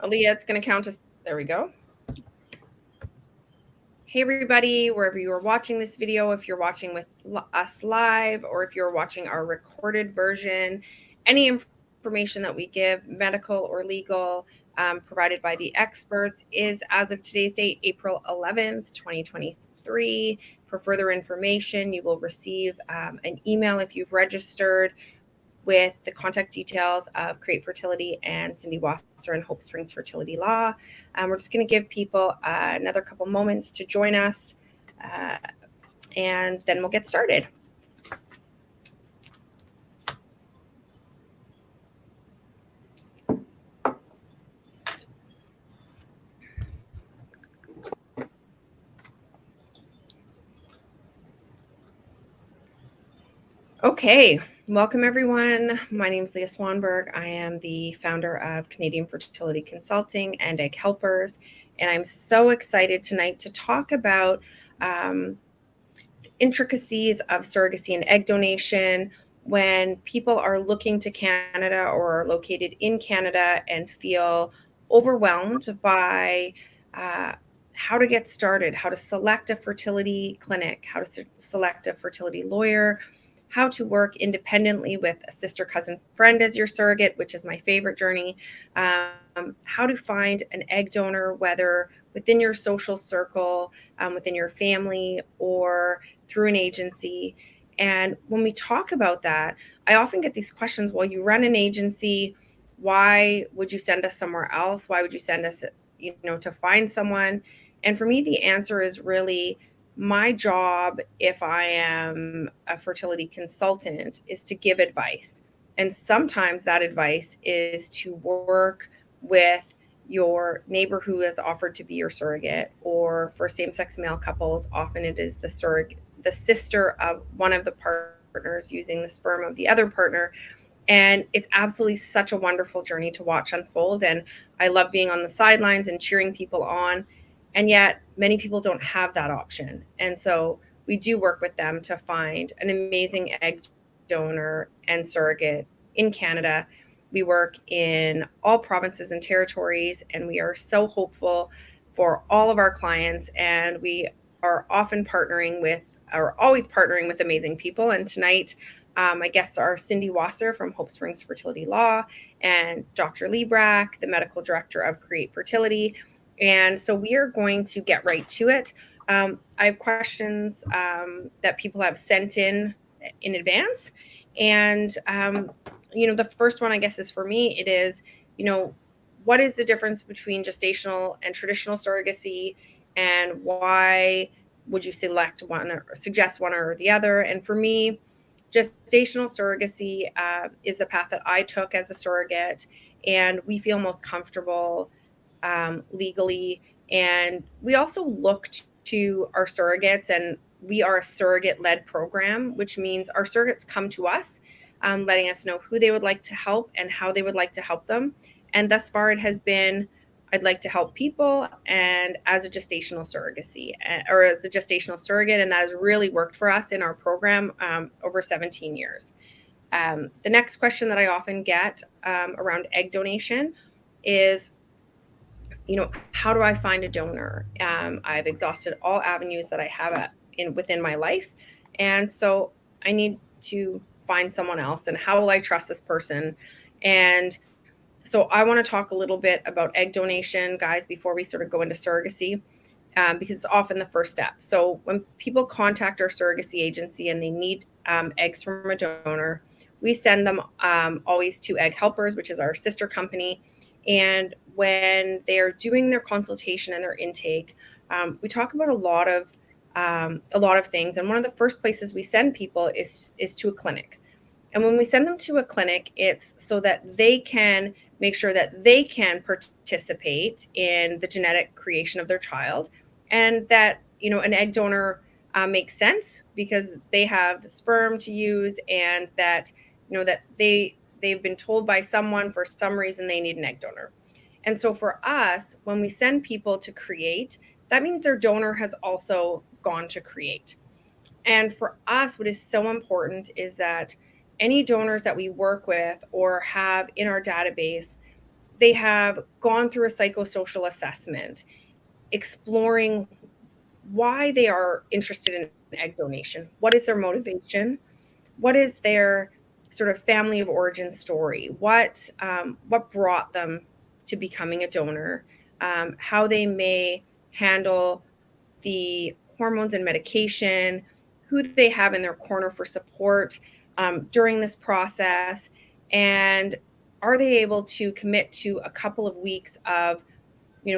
Aaliyah, it's going to count as, there we go. Hey everybody, wherever you are watching this video, if you're watching with us live or if you're watching our recorded version, any information that we give, medical or legal, provided by the experts is as of today's date, April 11th, 2023. For further information, you will receive an email if you've registered with the contact details of Create Fertility and Cindy Wasser and Hope Springs Fertility Law. We're just going to give people another couple moments to join us, and then we'll get started. Okay, welcome everyone. My name is Leah Swanberg. I am the founder of Canadian Fertility Consulting and Egg Helpers, and I'm so excited tonight to talk about intricacies of surrogacy and egg donation when people are looking to Canada or are located in Canada and feel overwhelmed by how to get started, how to select a fertility clinic, how to select a fertility lawyer, how to work independently with a sister, cousin, friend as your surrogate, which is my favorite journey, how to find an egg donor, whether within your social circle, within your family, or through an agency. And when we talk about that, I often get these questions, well, you run an agency, why would you send us somewhere else? Why would you send us, to find someone? And for me, the answer is really my job, if I am a fertility consultant, is to give advice. And sometimes that advice is to work with your neighbor who has offered to be your surrogate, or for same-sex male couples, often it is the sister of one of the partners using the sperm of the other partner. And it's absolutely such a wonderful journey to watch unfold. And I love being on the sidelines and cheering people on. And yet many people don't have that option. And so we do work with them to find an amazing egg donor and surrogate in Canada. We work in all provinces and territories, and we are so hopeful for all of our clients. And we are often always partnering with amazing people. And tonight, my guests are Cindy Wasser from Hope Springs Fertility Law and Dr. Lee Brack, the medical director of Create Fertility. And so we are going to get right to it. I have questions that people have sent in advance. And, the first one, I guess, is for me. It is, what is the difference between gestational and traditional surrogacy, and why would you select one or suggest one or the other? And for me, gestational surrogacy is the path that I took as a surrogate, and we feel most comfortable legally. And we also looked to our surrogates, and we are a surrogate-led program, which means our surrogates come to us, letting us know who they would like to help and how they would like to help them. And thus far, it has been, I'd like to help people, and as a gestational surrogacy, or as a gestational surrogate, and that has really worked for us in our program over 17 years. The next question that I often get around egg donation is, how do I find a donor? I've exhausted all avenues that I have within my life, and so I need to find someone else. And how will I trust this person? And so I want to talk a little bit about egg donation, guys, before we sort of go into surrogacy, because it's often the first step. So when people contact our surrogacy agency and they need eggs from a donor, we send them always to Egg Helpers, which is our sister company. And when they're doing their consultation and their intake, we talk about a lot of things. And one of the first places we send people is to a clinic. And when we send them to a clinic, it's so that they can make sure that they can participate in the genetic creation of their child, and that, an egg donor makes sense because they have sperm to use, and that, that they've been told by someone for some reason they need an egg donor. And so for us, when we send people to Create, that means their donor has also gone to Create. And for us, what is so important is that any donors that we work with or have in our database, they have gone through a psychosocial assessment, exploring why they are interested in egg donation. What is their motivation? What is their sort of family of origin story? What brought them to becoming a donor? How they may handle the hormones and medication, who they have in their corner for support during this process, and are they able to commit to a couple of weeks of,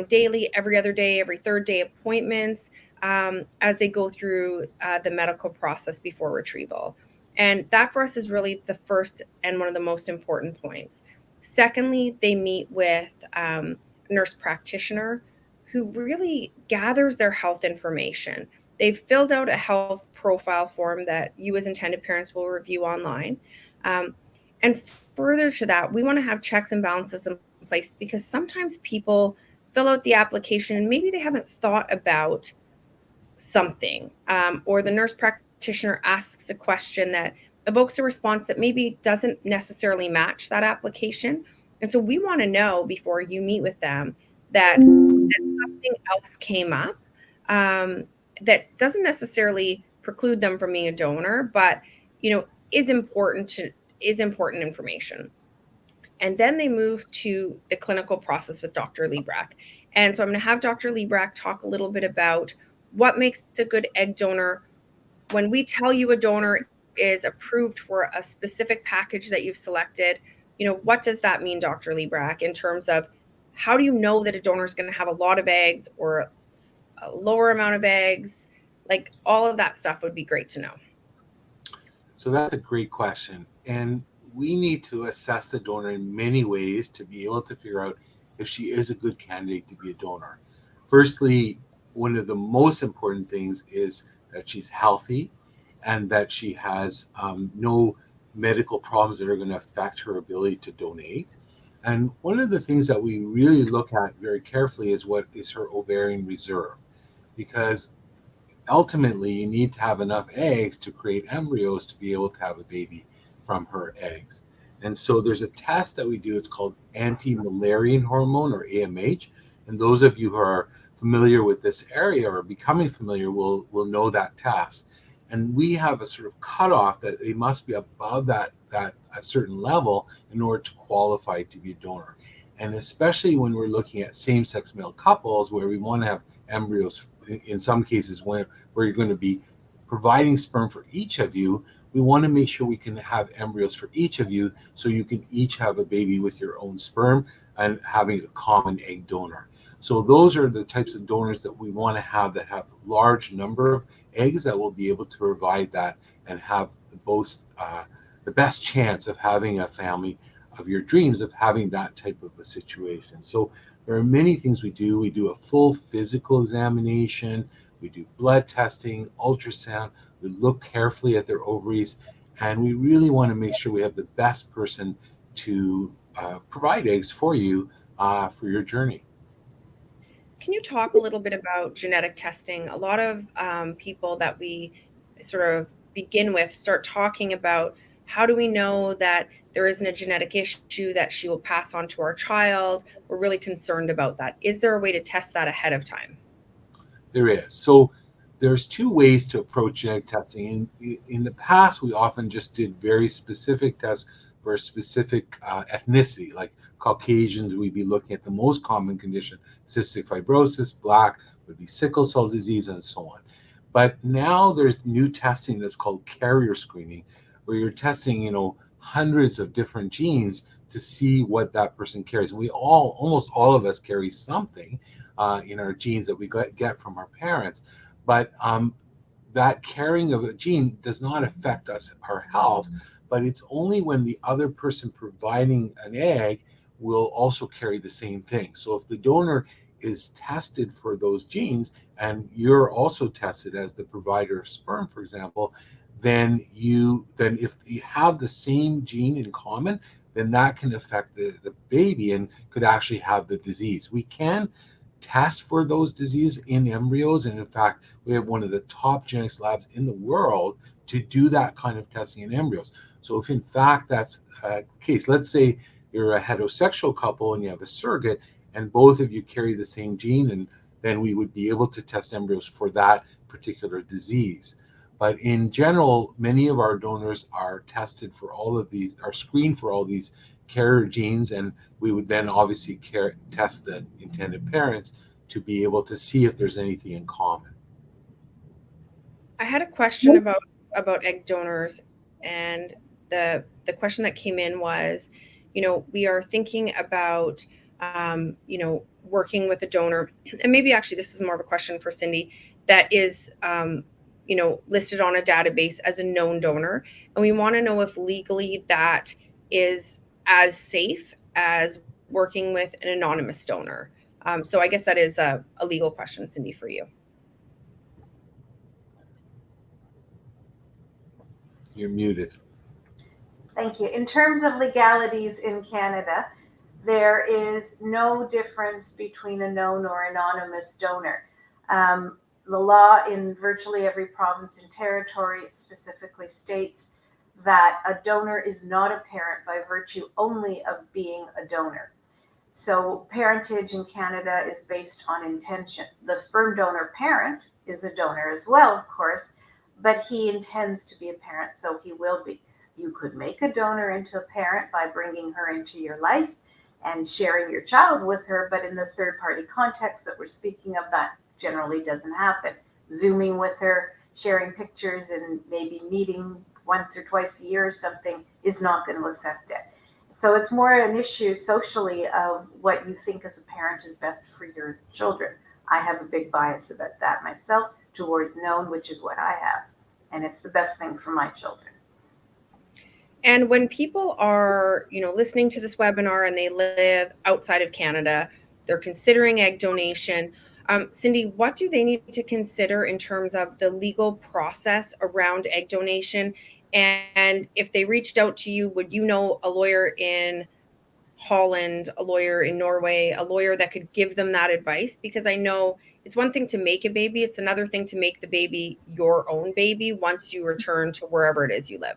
daily, every other day, every third day appointments as they go through the medical process before retrieval. And that for us is really the first and one of the most important points. Secondly, they meet with a nurse practitioner who really gathers their health information. They've filled out a health profile form that you, as intended parents, will review online. Um, and further to that, we want to have checks and balances in place because sometimes people fill out the application and maybe they haven't thought about something, or the nurse practitioner asks a question that evokes a response that maybe doesn't necessarily match that application. And so we want to know before you meet with them that something else came up, um, that doesn't necessarily preclude them from being a donor, but is important information. And then they move to the clinical process with Dr. Liebrecht. And so I'm going to have Dr. Liebrecht talk a little bit about what makes a good egg donor. When we tell you a donor is approved for a specific package that you've selected, what does that mean, Dr. Liebrecht, in terms of how do you know that a donor is going to have a lot of eggs or a lower amount of eggs? Like all of that stuff would be great to know. So that's a great question. And we need to assess the donor in many ways to be able to figure out if she is a good candidate to be a donor. Firstly, one of the most important things is that she's healthy and that she has no medical problems that are going to affect her ability to donate. And one of the things that we really look at very carefully is what is her ovarian reserve, because ultimately you need to have enough eggs to create embryos to be able to have a baby from her eggs. And so there's a test that we do. It's called anti-Müllerian hormone, or AMH. And those of you who are familiar with this area or becoming familiar will know that test. And we have a sort of cutoff that they must be above that a certain level in order to qualify to be a donor. And especially when we're looking at same-sex male couples where we want to have embryos, in some cases where you're going to be providing sperm for each of you, we want to make sure we can have embryos for each of you so you can each have a baby with your own sperm and having a common egg donor. So those are the types of donors that we want to have that have a large number of eggs that will be able to provide that and have the best chance of having a family of your dreams, of having that type of a situation. So there are many things we do. We do a full physical examination. We do blood testing, ultrasound. We look carefully at their ovaries, and we really want to make sure we have the best person to provide eggs for you for your journey. Can you talk a little bit about genetic testing? A lot of people that we sort of begin with start talking about how do we know that there isn't a genetic issue that she will pass on to our child? We're really concerned about that. Is there a way to test that ahead of time? There is. So there's two ways to approach genetic testing. In the past, we often just did very specific tests for a specific ethnicity, like Caucasians, we'd be looking at the most common condition, cystic fibrosis, Black would be sickle cell disease, and so on. But now there's new testing that's called carrier screening, where you're testing, hundreds of different genes to see what that person carries. And almost all of us carry something in our genes that we get from our parents. But that carrying of a gene does not affect our health, but it's only when the other person providing an egg will also carry the same thing. So if the donor is tested for those genes and you're also tested as the provider of sperm, for example, then if you have the same gene in common, then that can affect the baby and could actually have the disease. We can test for those diseases in embryos, and in fact, we have one of the top genetics labs in the world to do that kind of testing in embryos. So if in fact that's the case, let's say you're a heterosexual couple and you have a surrogate, and both of you carry the same gene, and then we would be able to test embryos for that particular disease. But in general, many of our donors are tested for all of these, are screened for all these carrier genes, and we would then obviously test the intended parents to be able to see if there's anything in common. I had a question about egg donors, and the question that came in was, we are thinking about, working with a donor, and maybe actually this is more of a question for Cindy, that is, listed on a database as a known donor, and we want to know if legally that is as safe as working with an anonymous donor. So I guess that is a legal question, Cindy, for you. You're muted. Thank you. In terms of legalities in Canada, there is no difference between a known or anonymous donor. The law in virtually every province and territory specifically states that a donor is not a parent by virtue only of being a donor. So parentage in Canada is based on intention. The sperm donor parent is a donor as well, of course, but he intends to be a parent, so he will be. You could make a donor into a parent by bringing her into your life and sharing your child with her, but in the third party context that we're speaking of, that generally doesn't happen. Zooming with her, sharing pictures, and maybe meeting once or twice a year or something is not going to affect it. So it's more an issue socially of what you think as a parent is best for your children. I have a big bias about that myself towards known, which is what I have. And it's the best thing for my children. And when people are, listening to this webinar and they live outside of Canada, they're considering egg donation. Cindy, what do they need to consider in terms of the legal process around egg donation? And if they reached out to you, would you know a lawyer in Holland, a lawyer in Norway, a lawyer that could give them that advice? Because I know it's one thing to make a baby, it's another thing to make the baby your own baby once you return to wherever it is you live.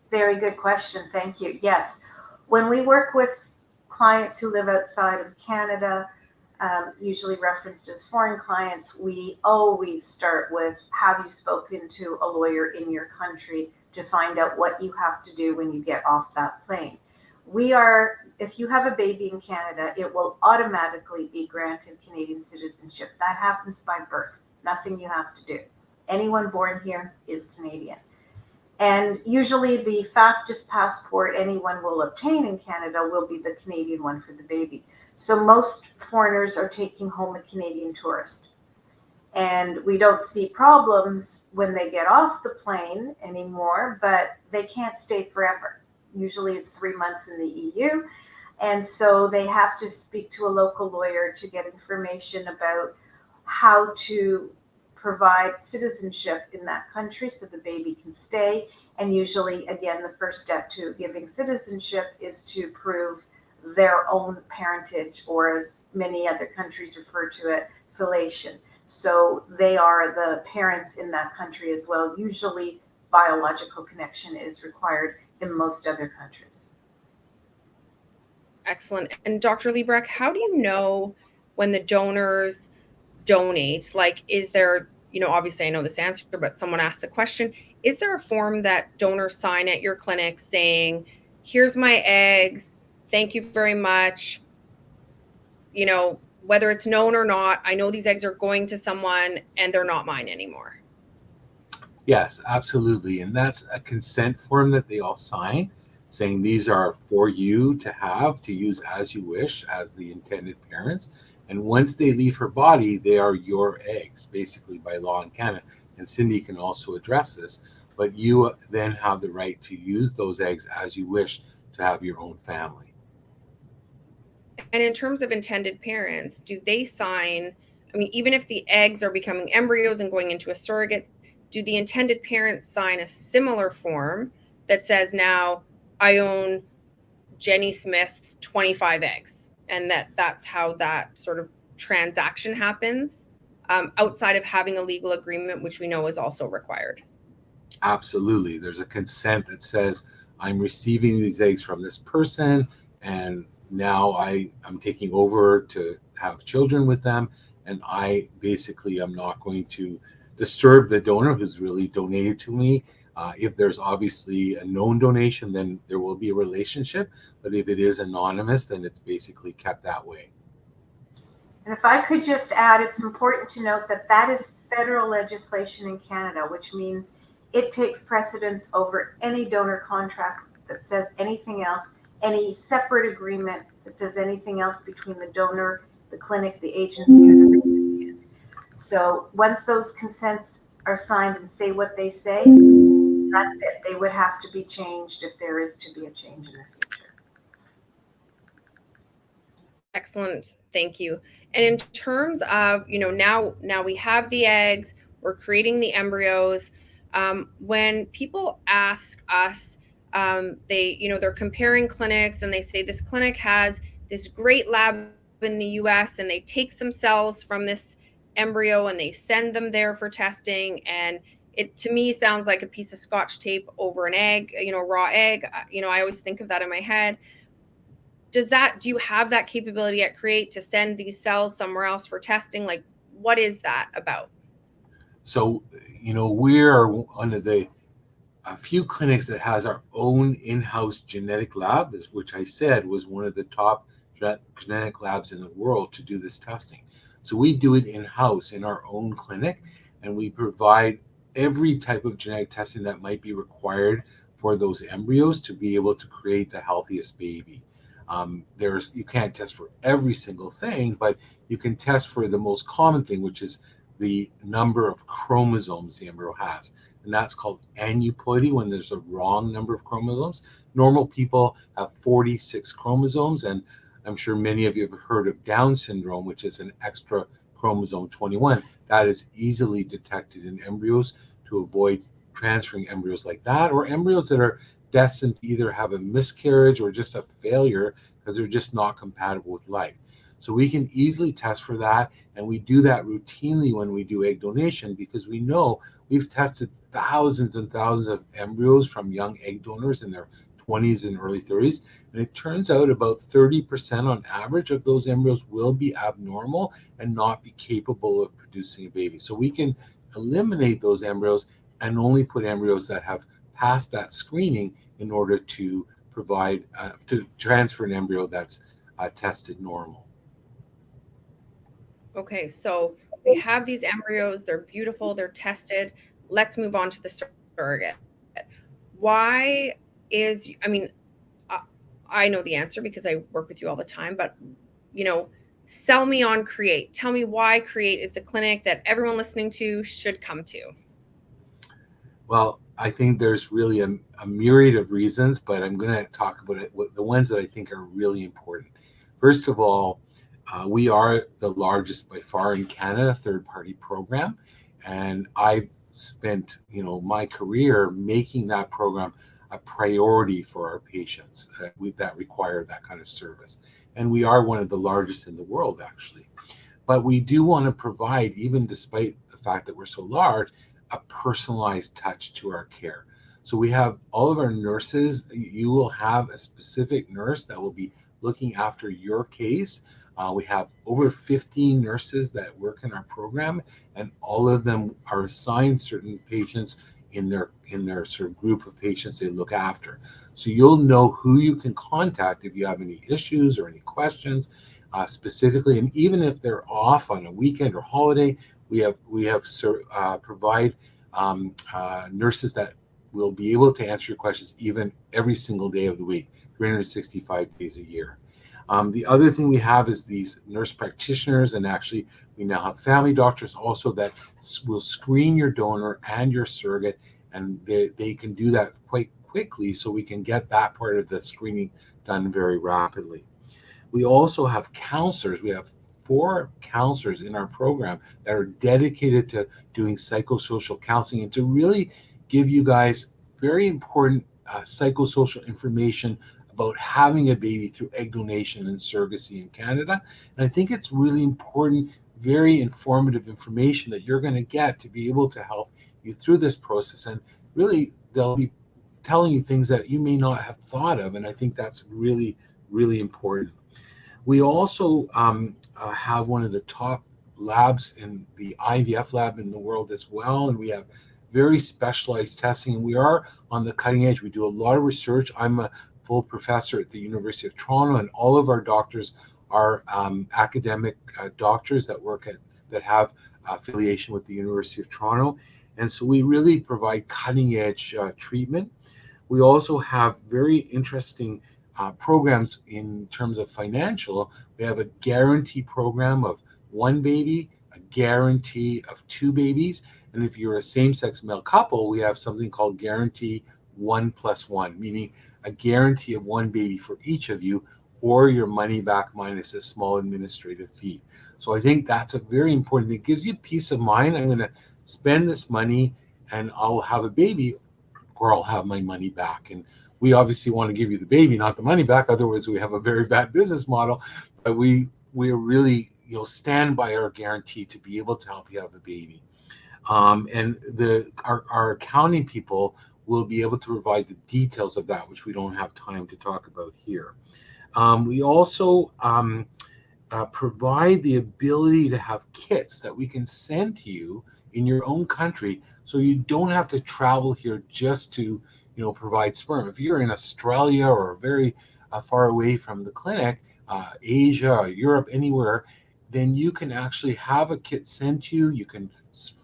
Very good question. Thank you. Yes. When we work with clients who live outside of Canada, usually referenced as foreign clients, we always start with, have you spoken to a lawyer in your country to find out what you have to do when you get off that plane? If you have a baby in Canada, it will automatically be granted Canadian citizenship. That happens by birth. Nothing you have to do. Anyone born here is Canadian. And usually the fastest passport anyone will obtain in Canada will be the Canadian one for the baby. So most foreigners are taking home a Canadian tourist. And we don't see problems when they get off the plane anymore, but they can't stay forever. Usually it's 3 months in the EU. And so they have to speak to a local lawyer to get information about how to provide citizenship in that country so the baby can stay. And usually, again, the first step to giving citizenship is to prove their own parentage, or as many other countries refer to it, filiation. So they are the parents in that country as well. Usually biological connection is required in most other countries. Excellent. And Dr. Liebrecht, how do you know when the donors donate? Like, is there, obviously I know this answer, but someone asked the question, is there a form that donors sign at your clinic saying, here's my eggs, thank you very much, whether it's known or not, I know these eggs are going to someone and they're not mine anymore? Yes, absolutely. And that's a consent form that they all sign, saying these are for you to have, to use as you wish, as the intended parents. And once they leave her body, they are your eggs, basically, by law in Canada. And Cindy can also address this, but you then have the right to use those eggs as you wish to have your own family. And in terms of intended parents, do they sign, even if the eggs are becoming embryos and going into a surrogate, do the intended parents sign a similar form that says, now I own Jenny Smith's 25 eggs, and that's how that sort of transaction happens, outside of having a legal agreement, which we know is also required? Absolutely. There's a consent that says, I'm receiving these eggs from this person, and now I'm taking over to have children with them, and I basically am not going to disturb the donor who's really donated to me. If there's obviously a known donation, then there will be a relationship. But if it is anonymous, then it's basically kept that way. And if I could just add, it's important to note that that is federal legislation in Canada, which means it takes precedence over any donor contract that says anything else, any separate agreement that says anything else between the donor, the clinic, the agency, or the recipient. So once those consents are signed and say what they say, that's it. They would have to be changed if there is to be a change in the future. Excellent. Thank you. And in terms of, now we have the eggs, we're creating the embryos. When people ask us, they're comparing clinics and they say this clinic has this great lab in the US and they take some cells from this embryo and they send them there for testing. And it to me sounds like a piece of scotch tape over an egg, raw egg. I always think of that in my head. Do you have that capability at Create to send these cells somewhere else for testing? Like, what is that about? So, we are one of the a few clinics that has our own in-house genetic lab, which I said was one of the top genetic labs in the world to do this testing. So we do it in-house in our own clinic, and we provide every type of genetic testing that might be required for those embryos to be able to create the healthiest baby. You can't test for every single thing, but you can test for the most common thing, which is the number of chromosomes the embryo has. And that's called aneuploidy, when there's a wrong number of chromosomes. Normal people have 46 chromosomes, and I'm sure many of you have heard of Down syndrome, which is an extra chromosome 21. That is easily detected in embryos to avoid transferring embryos like that, or embryos that are destined to either have a miscarriage or just a failure because they're just not compatible with life. So we can easily test for that, and we do that routinely when we do egg donation, because we know we've tested thousands and thousands of embryos from young egg donors in their 20s and early 30s, and it turns out about 30% on average of those embryos will be abnormal and not be capable of producing a baby. So we can eliminate those embryos and only put embryos that have passed that screening in order to provide to transfer an embryo that's tested normal. Okay, so we have these embryos, they're beautiful, they're tested. Let's move on to the surrogate. Why is, I know the answer because I work with you all the time, but sell me on Create. Tell me why Create is the clinic that everyone listening to should come to. Well, I think there's really a myriad of reasons, but I'm going to talk about it, the ones that I think are really important. First of all, we are the largest by far in Canada third-party program, and I've spent my career making that program a priority for our patients that require that kind of service. And we are one of the largest in the world, actually. But we do want to provide, even despite the fact that we're so large, a personalized touch to our care. So we have all of our nurses. You will have a specific nurse that will be looking after your case. We have over 15 nurses that work in our program, and all of them are assigned certain patients in their sort of group of patients they look after. So you'll know who you can contact if you have any issues or any questions specifically. And even if they're off on a weekend or holiday, we provide nurses that will be able to answer your questions even every single day of the week, 365 days a year. The other thing we have is these nurse practitioners, and actually we now have family doctors also that will screen your donor and your surrogate, and they can do that quite quickly, so we can get that part of the screening done very rapidly. We also have counselors. We have 4 counselors in our program that are dedicated to doing psychosocial counseling and to really give you guys very important psychosocial information about having a baby through egg donation and surrogacy in Canada. And I think it's really important, very informative information that you're going to get to be able to help you through this process. And really, they'll be telling you things that you may not have thought of. And I think that's really, really important. We also have one of the top labs in the IVF lab in the world as well. And we have very specialized testing. And we are on the cutting edge. We do a lot of research. I'm a full professor at the University of Toronto, and all of our doctors are academic doctors that have affiliation with the University of Toronto. And so we really provide cutting edge treatment. We also have very interesting programs in terms of financial. We have a guarantee program of one baby, a guarantee of two babies. And if you're a same-sex male couple, we have something called guarantee 1+1, meaning a guarantee of one baby for each of you, or your money back minus a small administrative fee. So I think that's a very important thing. It gives you peace of mind. I'm going to spend this money and I'll have a baby, or I'll have my money back. And we obviously want to give you the baby, not the money back. Otherwise, we have a very bad business model. But we really stand by our guarantee to be able to help you have a baby. And our accounting people will be able to provide the details of that, which we don't have time to talk about here. We also provide the ability to have kits that we can send to you in your own country, so you don't have to travel here just to provide sperm. If you're in Australia or very far away from the clinic, Asia or Europe, anywhere, then you can actually have a kit sent to you. You can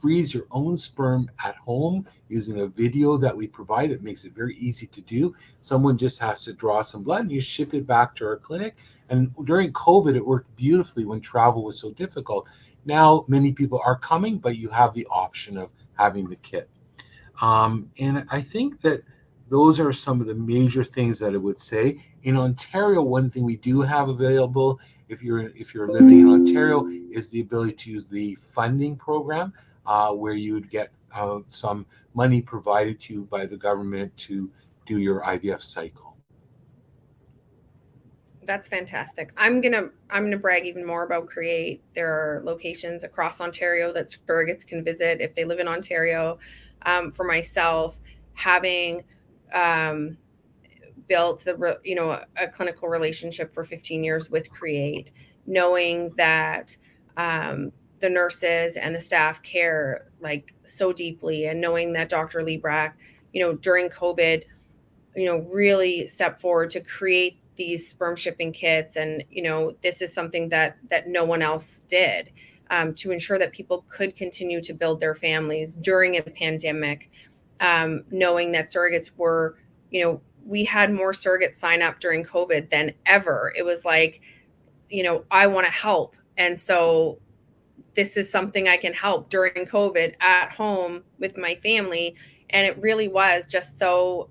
freeze your own sperm at home using a video that we provide. It makes it very easy to do. Someone just has to draw some blood and you ship it back to our clinic. And during COVID, it worked beautifully when travel was so difficult. Now, many people are coming, but you have the option of having the kit. And I think that those are some of the major things that I would say. In Ontario, one thing we do have available, if you're living in Ontario, is the ability to use the funding program, where you would get some money provided to you by the government to do your IVF cycle. That's fantastic. I'm gonna brag even more about Create. There are locations across Ontario that surrogates can visit if they live in Ontario. For myself, having built a clinical relationship for 15 years with Create, knowing that the nurses and the staff care like so deeply, and knowing that Dr. Liebrecht, during COVID, really stepped forward to create these sperm shipping kits. And, this is something that no one else did, to ensure that people could continue to build their families during a pandemic, knowing that surrogates were, we had more surrogates sign up during COVID than ever. It was like, I want to help. And so this is something I can help during COVID at home with my family. And it really was just so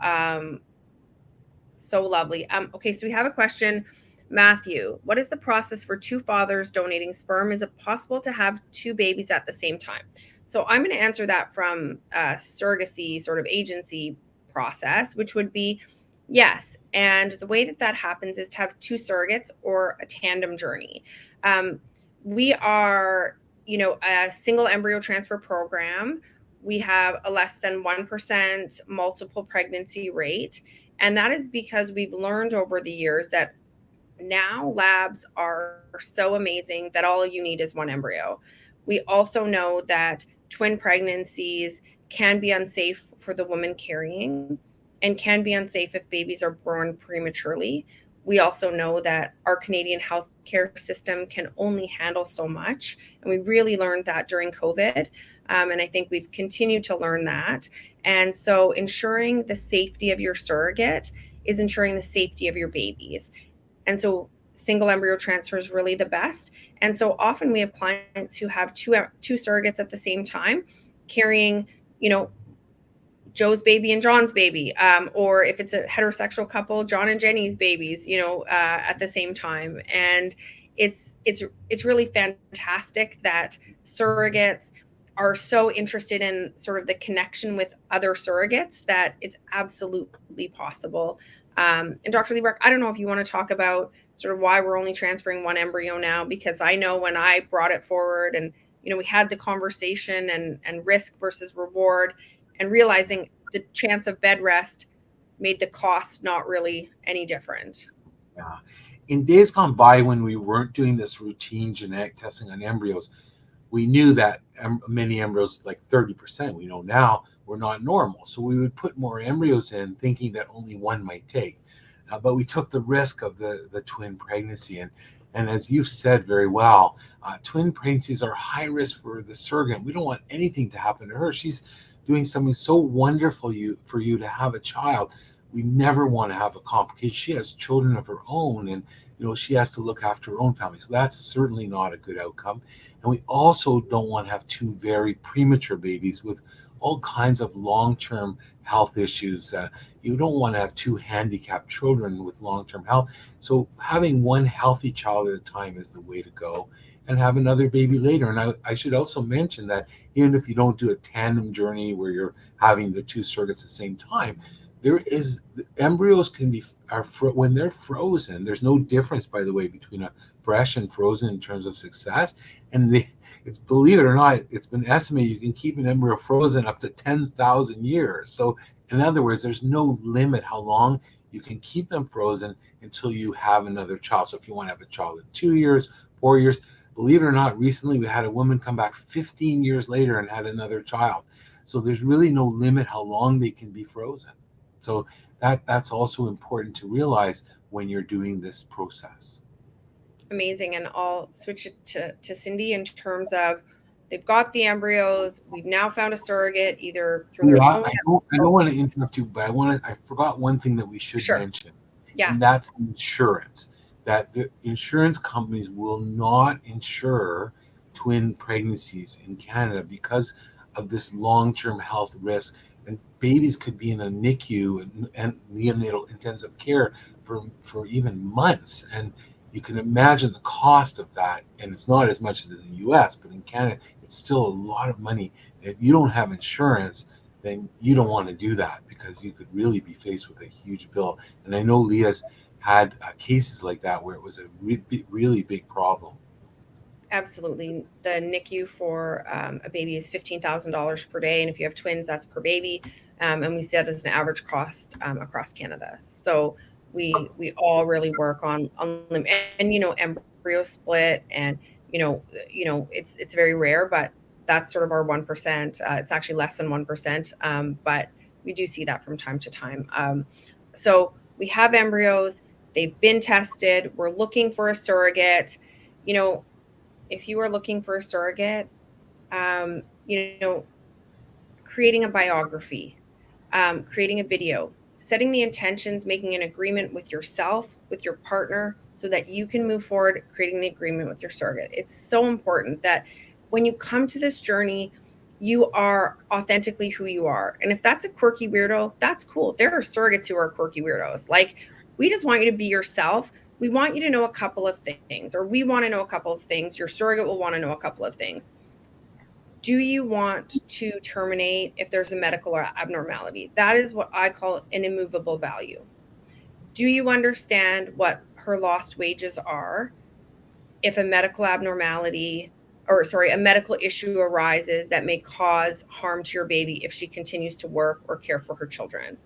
lovely. Okay, so we have a question. Matthew, what is the process for two fathers donating sperm? Is it possible to have two babies at the same time? So I'm going to answer that from a surrogacy sort of agency process, which would be yes. And the way that happens is to have two surrogates or a tandem journey. We are, a single embryo transfer program. We have a less than 1% multiple pregnancy rate. And that is because we've learned over the years that now labs are so amazing that all you need is one embryo. We also know that twin pregnancies can be unsafe for the woman carrying and can be unsafe if babies are born prematurely. We also know that our Canadian healthcare system can only handle so much. And we really learned that during COVID. And I think we've continued to learn that. And so ensuring the safety of your surrogate is ensuring the safety of your babies. And so single embryo transfer is really the best. And so often we have clients who have two surrogates at the same time carrying, Joe's baby and John's baby, or if it's a heterosexual couple, John and Jenny's babies, at the same time. And it's really fantastic that surrogates are so interested in sort of the connection with other surrogates that it's absolutely possible. And Dr. Liebrecht, I don't know if you want to talk about sort of why we're only transferring one embryo now, because I know when I brought it forward and, we had the conversation and risk versus reward and realizing the chance of bed rest made the cost not really any different. Yeah. In days gone by, when we weren't doing this routine genetic testing on embryos, we knew that many embryos, like 30%, we know now, were not normal. So we would put more embryos in, thinking that only one might take. But we took the risk of the twin pregnancy. And as you've said very well, twin pregnancies are high risk for the surrogate. We don't want anything to happen to her. She's doing something so wonderful for you to have a child. We never want to have a complication. She has children of her own, and she has to look after her own family. So that's certainly not a good outcome. And we also don't want to have two very premature babies with all kinds of long-term health issues. You don't want to have two handicapped children with long-term health. So having one healthy child at a time is the way to go, and have another baby later. And I should also mention that even if you don't do a tandem journey where you're having the two surrogates at the same time, embryos can be when they're frozen. There's no difference, by the way, between a fresh and frozen in terms of success. And it's, believe it or not, it's been estimated you can keep an embryo frozen up to 10,000 years. So in other words, there's no limit how long you can keep them frozen until you have another child. So if you want to have a child in 2 years, 4 years, believe it or not, recently we had a woman come back 15 years later and had another child. So there's really no limit how long they can be frozen. So that's also important to realize when you're doing this process. Amazing. And I'll switch it to Cindy in terms of they've got the embryos. We've now found a surrogate either through their own. I don't want to interrupt you, but I forgot one thing that we should mention. Yeah. And that's insurance. That the insurance companies will not insure twin pregnancies in Canada because of this long-term health risk. And babies could be in a NICU and neonatal intensive care for even months. And you can imagine the cost of that. And it's not as much as in the US, but in Canada, it's still a lot of money. And if you don't have insurance, then you don't want to do that because you could really be faced with a huge bill. And I know Leah's had cases like that where it was a really big problem. Absolutely. The NICU for a baby is $15,000 per day. And if you have twins, that's per baby. And we see that as an average cost across Canada. So we all really work on them. And embryo split, and it's very rare, but that's sort of our 1%. It's actually less than 1%, but we do see that from time to time. So we have embryos, they've been tested, we're looking for a surrogate. If you are looking for a surrogate, creating a biography, creating a video, setting the intentions, making an agreement with yourself, with your partner, so that you can move forward, creating the agreement with your surrogate. It's so important that when you come to this journey, you are authentically who you are. And if that's a quirky weirdo, that's cool. There are surrogates who are quirky weirdos. Like, we just want you to be yourself. We want you to know a couple of things, or we want to know a couple of things. Your surrogate will want to know a couple of things. Do you want to terminate if there's a medical or abnormality? That is what I call an immovable value. Do you understand what her lost wages are if a medical abnormality, a medical issue arises that may cause harm to your baby if she continues to work or care for her children?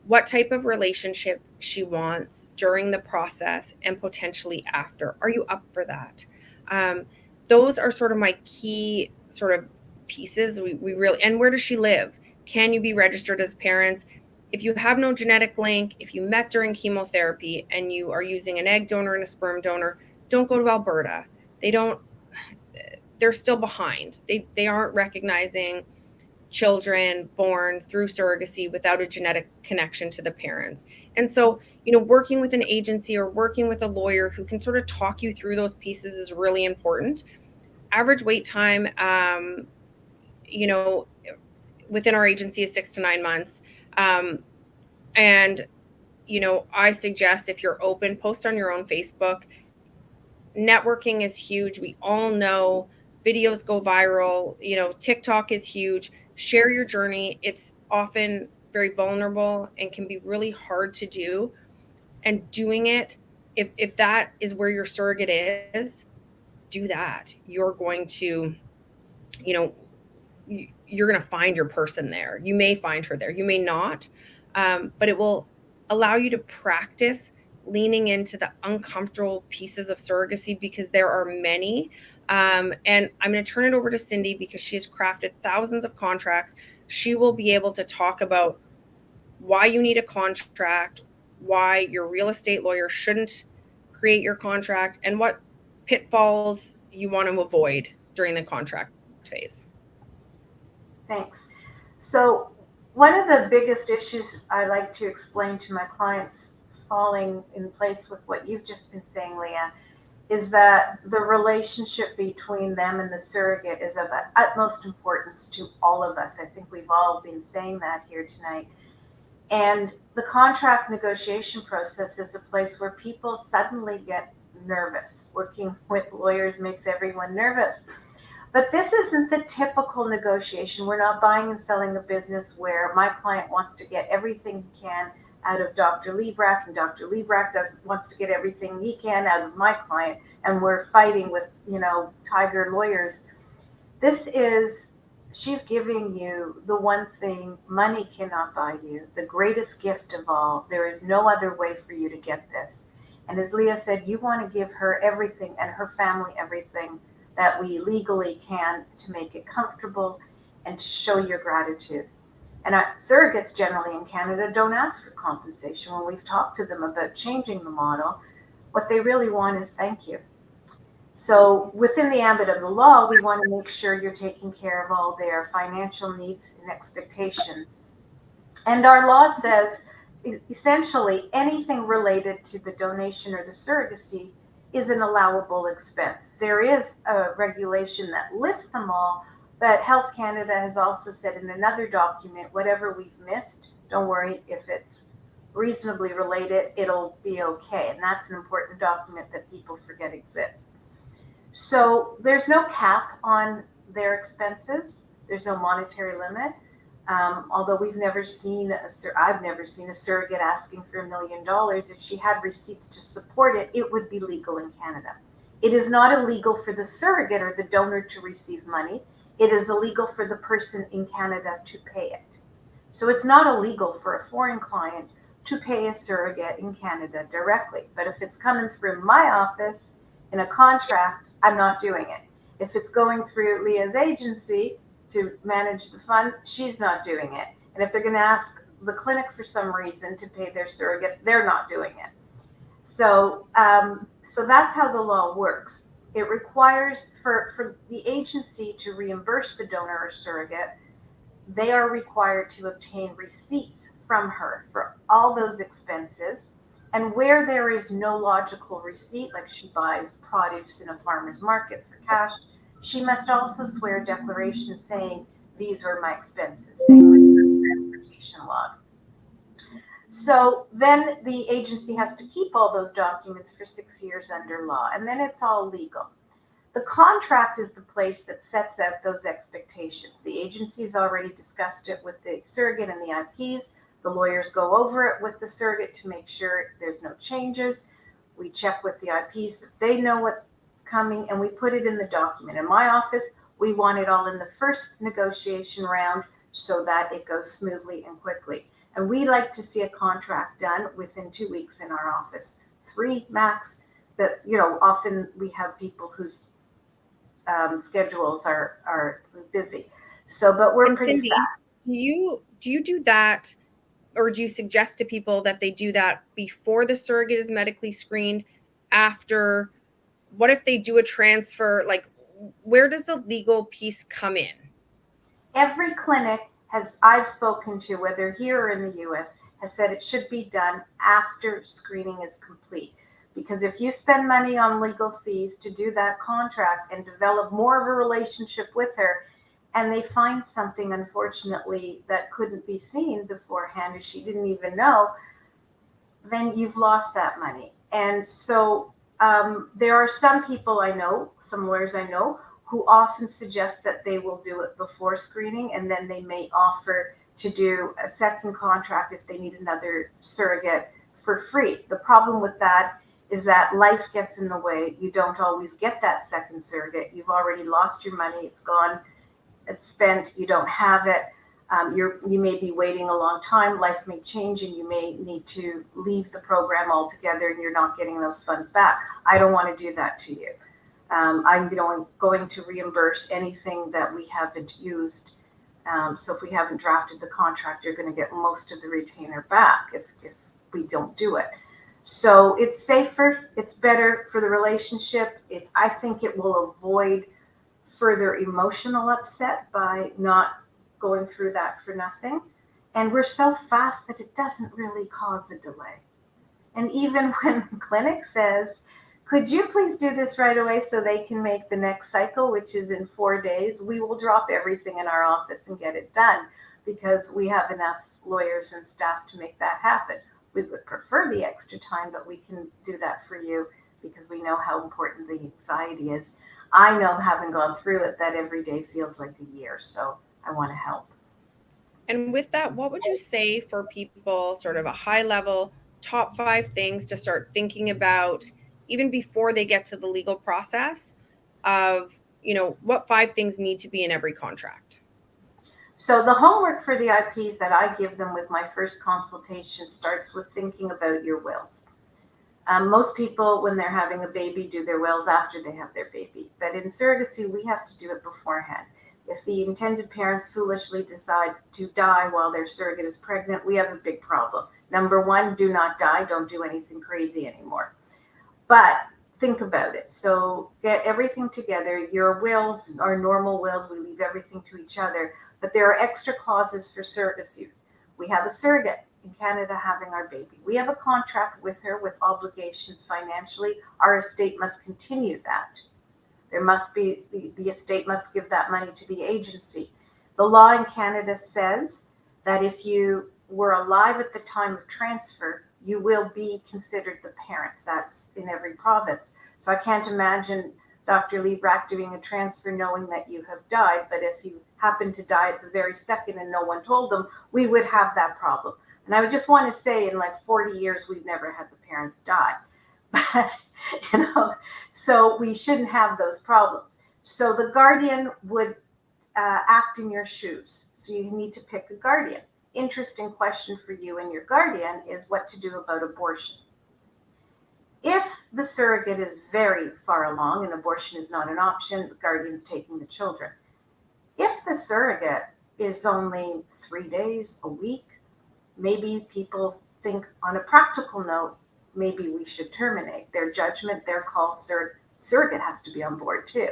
What type of relationship she wants during the process and potentially after. Are you up for that? Those are sort of my key sort of pieces. We really, and where does she live? Can you be registered as parents? If you have no genetic link, if you met during chemotherapy and you are using an egg donor and a sperm donor, don't go to Alberta. They're still behind. They aren't recognizing children born through surrogacy without a genetic connection to the parents. And so, working with an agency or working with a lawyer who can sort of talk you through those pieces is really important. Average wait time, within our agency is 6 to 9 months. And, I suggest if you're open, post on your own Facebook. Networking is huge. We all know videos go viral. TikTok is huge. Share your journey. It's often very vulnerable and can be really hard to do. And doing it, if that is where your surrogate is, do that. You're going to, you're going to find your person there. You may find her there. You may not. but it will allow you to practice leaning into the uncomfortable pieces of surrogacy because there are many. And I'm going to turn it over to Cindy because she has crafted thousands of contracts. She will be able to talk about why you need a contract, why your real estate lawyer shouldn't create your contract, and what pitfalls you want to avoid during the contract phase. Thanks. So one of the biggest issues I like to explain to my clients, falling in place with what you've just been saying, Leah, is that the relationship between them and the surrogate is of utmost importance to all of us. I think we've all been saying that here tonight. And the contract negotiation process is a place where people suddenly get nervous. Working with lawyers makes everyone nervous. But this isn't the typical negotiation. We're not buying and selling a business where my client wants to get everything he can out of Dr. Liebrack, and Dr. Liebrack wants to get everything he can out of my client, and we're fighting with, tiger lawyers. She's giving you the one thing money cannot buy you, the greatest gift of all. There is no other way for you to get this. And as Leah said, you want to give her everything and her family everything that we legally can to make it comfortable and to show your gratitude. And our surrogates generally in Canada don't ask for compensation. When we've talked to them about changing the model, what they really want is thank you. So within the ambit of the law, we want to make sure you're taking care of all their financial needs and expectations. And our law says essentially anything related to the donation or the surrogacy is an allowable expense. There is a regulation that lists them all, but Health Canada has also said in another document, whatever we've missed, don't worry, if it's reasonably related, it'll be okay. And that's an important document that people forget exists. So there's no cap on their expenses. There's no monetary limit. Although I've never seen a surrogate asking for $1 million. If she had receipts to support it, it would be legal in Canada. It is not illegal for the surrogate or the donor to receive money. It is illegal for the person in Canada to pay it. So it's not illegal for a foreign client to pay a surrogate in Canada directly. But if it's coming through my office in a contract, I'm not doing it. If it's going through Leah's agency to manage the funds, she's not doing it. And if they're going to ask the clinic for some reason to pay their surrogate, they're not doing it. So that's how the law works. It requires for the agency to reimburse the donor or surrogate, they are required to obtain receipts from her for all those expenses. And where there is no logical receipt, like she buys produce in a farmer's market for cash, she must also swear a declaration saying, these were my expenses, same with her transportation log. So then the agency has to keep all those documents for 6 years under law, and then it's all legal. The contract is the place that sets out those expectations. The agency's already discussed it with the surrogate and the IPs. The lawyers go over it with the surrogate to make sure there's no changes. We check with the IPs that they know what's coming, and we put it in the document. In my office, we want it all in the first negotiation round so that it goes smoothly and quickly. And we like to see a contract done within 2 weeks in our office, 3 max. That, often we have people whose schedules are busy. So, but we're pretty Cindy, fast. Do you do that, or do you suggest to people that they do that before the surrogate is medically screened? After? What if they do a transfer? Like, where does the legal piece come in? Every clinic I've spoken to, whether here or in the US, has said it should be done after screening is complete. Because if you spend money on legal fees to do that contract and develop more of a relationship with her, and they find something, unfortunately, that couldn't be seen beforehand, or she didn't even know, then you've lost that money. And so there are some people I know, some lawyers I know, who often suggest that they will do it before screening, and then they may offer to do a second contract if they need another surrogate for free. The problem with that is that life gets in the way. You don't always get that second surrogate. You've already lost your money. It's gone. It's spent. You don't have it. You may be waiting a long time, life may change, and you may need to leave the program altogether and you're not getting those funds back. I don't want to do that to you. I'm going to reimburse anything that we haven't used. So if we haven't drafted the contract, you're going to get most of the retainer back if we don't do it. So it's safer, it's better for the relationship. I think it will avoid further emotional upset by not going through that for nothing. And we're so fast that it doesn't really cause a delay. And even when the clinic says, could you please do this right away so they can make the next cycle, which is in 4 days, we will drop everything in our office and get it done because we have enough lawyers and staff to make that happen. We would prefer the extra time, but we can do that for you because we know how important the anxiety is. I know, having gone through it, that every day feels like a year, so I want to help. And with that, what would you say for people, sort of a high level, top 5 things to start thinking about even before they get to the legal process of, what 5 things need to be in every contract? So the homework for the IPs that I give them with my first consultation starts with thinking about your wills. Most people, when they're having a baby, do their wills after they have their baby. But in surrogacy, we have to do it beforehand. If the intended parents foolishly decide to die while their surrogate is pregnant, we have a big problem. Number 1, do not die. Don't do anything crazy anymore. But think about it. So get everything together. Your wills are normal wills. We leave everything to each other. But there are extra clauses for surrogacy. We have a surrogate in Canada having our baby. We have a contract with her with obligations financially. Our estate must continue that. There must be, the estate must give that money to the agency. The law in Canada says that if you were alive at the time of transfer, you will be considered the parents. That's in every province. So I can't imagine Dr. Liebrack doing a transfer knowing that you have died, but if you happen to die at the very second and no one told them, we would have that problem. And I would just want to say, in like 40 years, we've never had the parents die. But, so we shouldn't have those problems. So the guardian would act in your shoes. So you need to pick a guardian. Interesting question for you and your guardian is what to do about abortion. If the surrogate is very far along and abortion is not an option, the guardian's taking the children. If the surrogate is only 3 days, a week, maybe people think on a practical note, maybe we should terminate. Their judgment, their call, surrogate has to be on board too.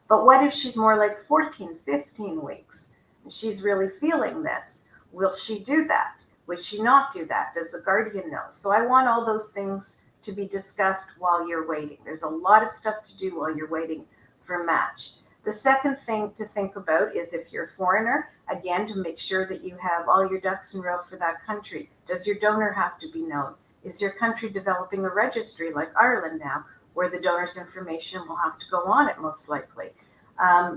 But what if she's more like 14, 15 weeks and she's really feeling this? Will she do that? Would she not do that? Does the guardian know? So I want all those things to be discussed while you're waiting. There's a lot of stuff to do while you're waiting for a match. The second thing to think about is if you're a foreigner, again, to make sure that you have all your ducks in a row for that country. Does your donor have to be known? Is your country developing a registry like Ireland now, where the donor's information will have to go on it most likely?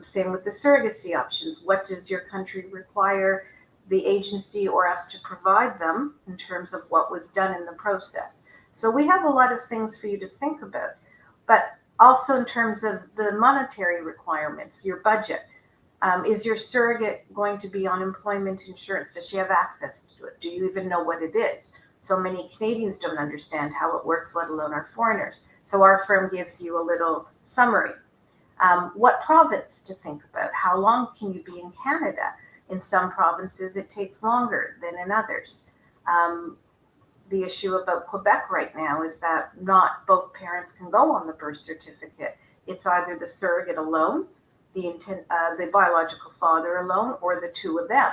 Same with the surrogacy options. What does your country require the agency or us to provide them in terms of what was done in the process? So we have a lot of things for you to think about, but also in terms of the monetary requirements, your budget. Is your surrogate going to be on employment insurance? Does she have access to it? Do you even know what it is? So many Canadians don't understand how it works, let alone our foreigners. So our firm gives you a little summary. What province to think about? How long can you be in Canada? In some provinces, it takes longer than in others. The issue about Quebec right now is that not both parents can go on the birth certificate. It's either the surrogate alone, the biological father alone, or the two of them.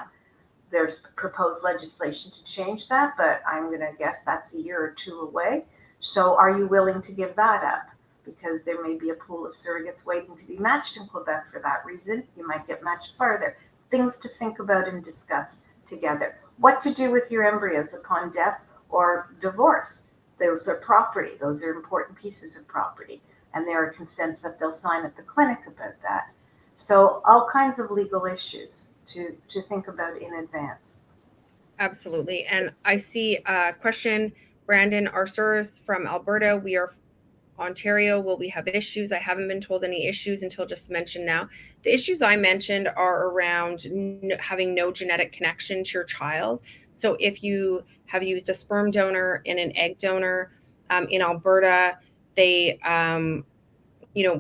There's proposed legislation to change that, but I'm going to guess that's a year or 2 away. So are you willing to give that up? Because there may be a pool of surrogates waiting to be matched in Quebec for that reason. You might get matched farther. Things to think about and discuss together. What to do with your embryos upon death or divorce. Those are property. Those are important pieces of property. And there are consents that they'll sign at the clinic about that. So all kinds of legal issues to think about in advance. Absolutely. And I see a question, Brandon Arcurs from Alberta. We are Ontario, will we have issues? I haven't been told any issues until just mentioned now. The issues I mentioned are around having no genetic connection to your child. So if you have used a sperm donor and an egg donor in Alberta, they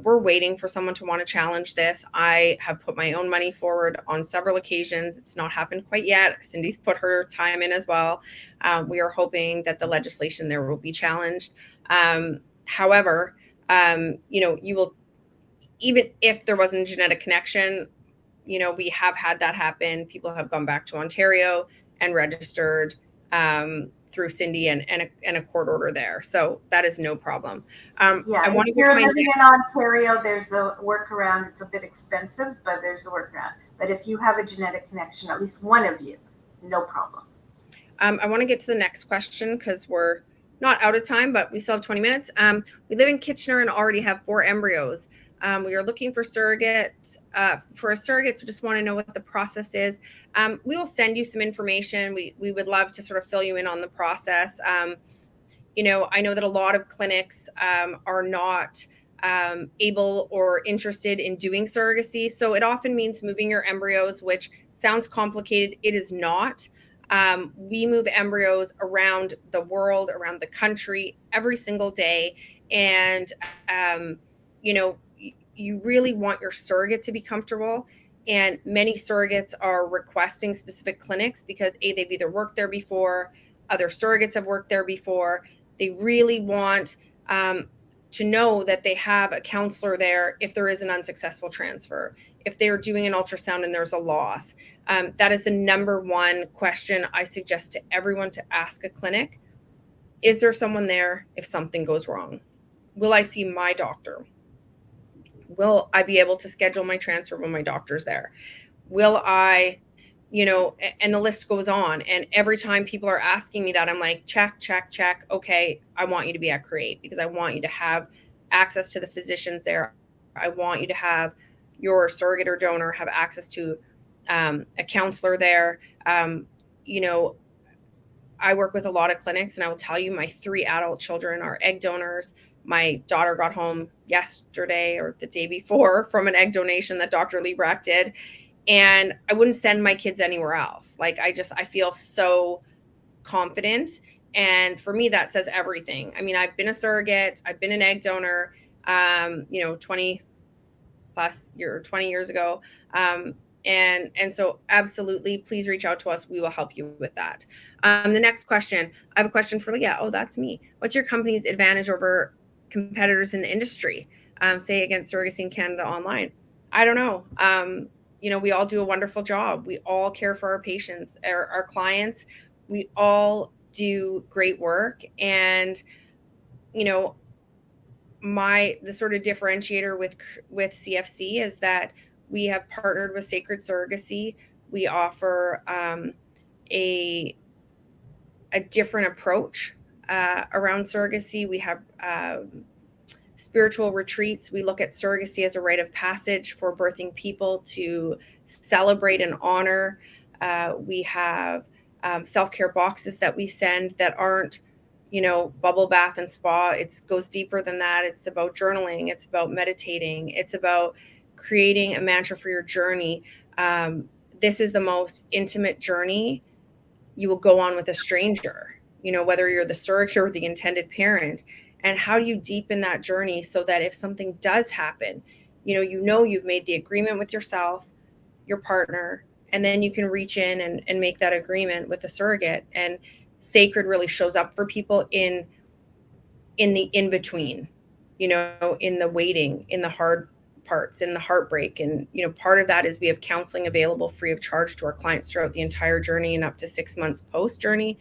we're waiting for someone to want to challenge this. I have put my own money forward on several occasions. It's not happened quite yet. Cindy's put her time in as well. We are hoping that the legislation there will be challenged. However, you will, even if there wasn't a genetic connection, we have had that happen. People have gone back to Ontario and registered through Cindy and a court order there. So that is no problem. Yeah, I want to if you're get my living in Ontario, there's a workaround. It's a bit expensive, but there's a workaround. But if you have a genetic connection, at least one of you, no problem. I want to get to the next question because we're not out of time, but we still have 20 minutes. We live in Kitchener and already have 4 embryos. We are looking for surrogates. For a surrogate, so just want to know what the process is. We will send you some information. We would love to sort of fill you in on the process. I know that a lot of clinics are not able or interested in doing surrogacy. So it often means moving your embryos, which sounds complicated. It is not. We move embryos around the world, around the country every single day. And, you really want your surrogate to be comfortable. And many surrogates are requesting specific clinics because they've either worked there before, other surrogates have worked there before. They really want to know that they have a counselor there if there is an unsuccessful transfer, if they're doing an ultrasound and there's a loss. That is the number one question I suggest to everyone to ask a clinic. Is there someone there if something goes wrong? Will I see my doctor? Will I be able to schedule my transfer when my doctor's there? Will I, and the list goes on. And every time people are asking me that, I'm like, check. Okay, I want you to be at CREATE because I want you to have access to the physicians there. I want you to have your surrogate or donor have access to a counselor there. I work with a lot of clinics, and I will tell you, my 3 adult children are egg donors. My daughter got home yesterday or the day before from an egg donation that Dr. Liebrecht did. And I wouldn't send my kids anywhere else. Like, I feel so confident. And for me, that says everything. I mean, I've been a surrogate, I've been an egg donor, 20 years ago. And so absolutely, please reach out to us. We will help you with that. The next question, I have a question for Leah. Oh, that's me. What's your company's advantage over competitors in the industry, say against surrogacy in Canada online? I don't know. We all do a wonderful job. We all care for our patients, our clients. We all do great work. And, the sort of differentiator with CFC is that we have partnered with Sacred Surrogacy. We offer a different approach around surrogacy. We have spiritual retreats. We look at surrogacy as a rite of passage for birthing people to celebrate and honor. We have self-care boxes that we send that aren't, bubble bath and spa. It goes deeper than that. It's about journaling. It's about meditating. It's about creating a mantra for your journey. This is the most intimate journey you will go on with a stranger, whether you're the surrogate or the intended parent. And how do you deepen that journey so that if something does happen, you've made the agreement with yourself, your partner, and then you can reach in and make that agreement with the surrogate. And Sacred really shows up for people in the in-between, in the waiting, in the hard parts, in the heartbreak. And, part of that is we have counseling available free of charge to our clients throughout the entire journey and up to 6 months post journey,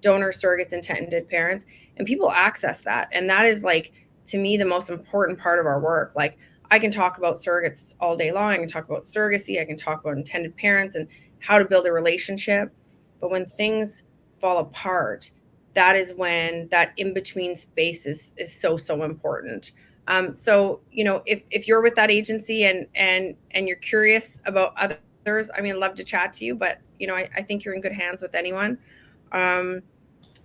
donors, surrogates, intended parents, and people access that. And that is, like, to me, the most important part of our work. Like, I can talk about surrogates all day long. I can talk about surrogacy. I can talk about intended parents and how to build a relationship. But when things fall apart, that is when that in-between space is so important. So, if you're with that agency and you're curious about others, I mean, I'd love to chat to you, but, I think you're in good hands with anyone. Can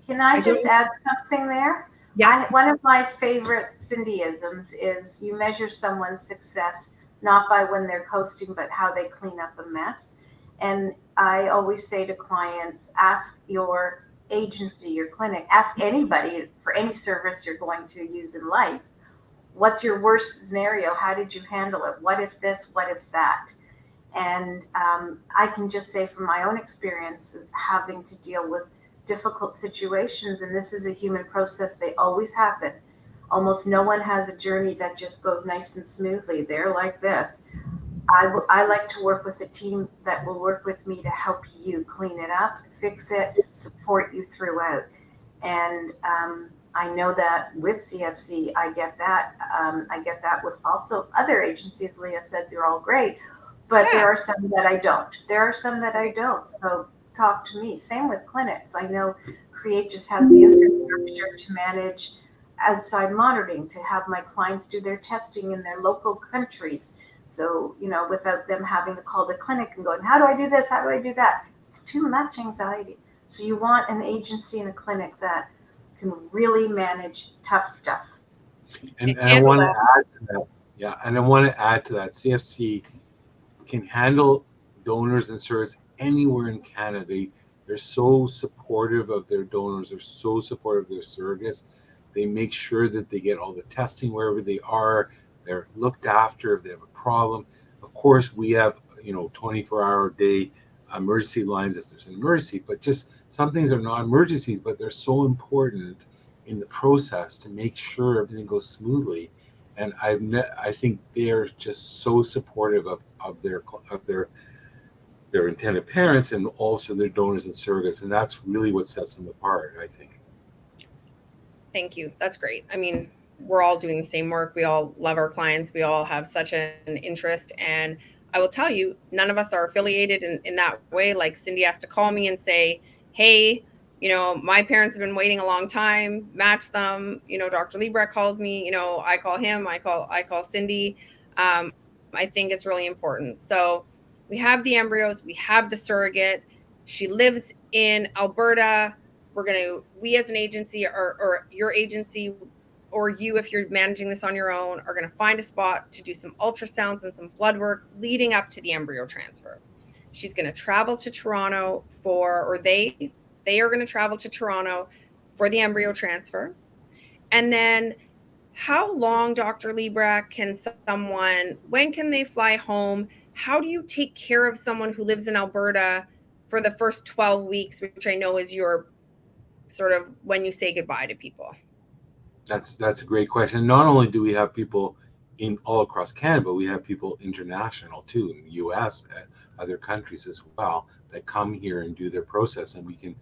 I just add something there? Yeah. One of my favorite Cindyisms is you measure someone's success not by when they're coasting, but how they clean up a mess. And I always say to clients, ask your agency, your clinic, ask anybody for any service you're going to use in life. What's your worst scenario? How did you handle it? What if this? What if that? And I can just say from my own experience of having to deal with difficult situations, and this is a human process, they always happen. Almost no one has a journey that just goes nice and smoothly. They're like this. I like to work with a team that will work with me to help you clean it up, fix it, support you throughout. And I know that with CFC, I get that. I get that with also other agencies. Leah said they're all great, but there Yeah. are some that I don't. There are some that I don't. So talk to me. Same with clinics. I know Create just has the infrastructure to manage outside monitoring, to have my clients do their testing in their local countries. So, without them having to call the clinic and going, how do I do this? How do I do that? It's too much anxiety. So you want an agency and a clinic that can really manage tough stuff. And I And want to well, add to that. Yeah, and I want to add to that. CFC can handle donors and surrogates anywhere in Canada. They're so supportive of their donors. They're so supportive of their surrogates. They make sure that they get all the testing wherever they are. They're looked after if they have a problem. Of course, we have 24-hour day emergency lines if there's an emergency. But just some things are not emergencies, but they're so important in the process to make sure everything goes smoothly. And I think they're just so supportive of their intended parents and also their donors and surrogates, and that's really what sets them apart, I think. thank you. That's great. I mean, we're all doing the same work. We all love our clients. We all have such an interest. And I will tell you, none of us are affiliated in that way. Like Cindy has to call me and say, hey, my parents have been waiting a long time, match them. Dr. Liebrecht calls me, I call him, I call Cindy. I think it's really important. So we have the embryos, we have the surrogate. She lives in Alberta. We as an agency, or your agency, or you, if you're managing this on your own, are going to find a spot to do some ultrasounds and some blood work leading up to the embryo transfer. She's going to travel to Toronto or they are going to travel to Toronto for the embryo transfer. And then how long, Dr. Liebrecht, when can they fly home? How do you take care of someone who lives in Alberta for the first 12 weeks, which I know is your sort of when you say goodbye to people? That's a great question. Not only do we have people in all across Canada, but we have people international too, in the US and other countries as well, that come here and do their process, and we can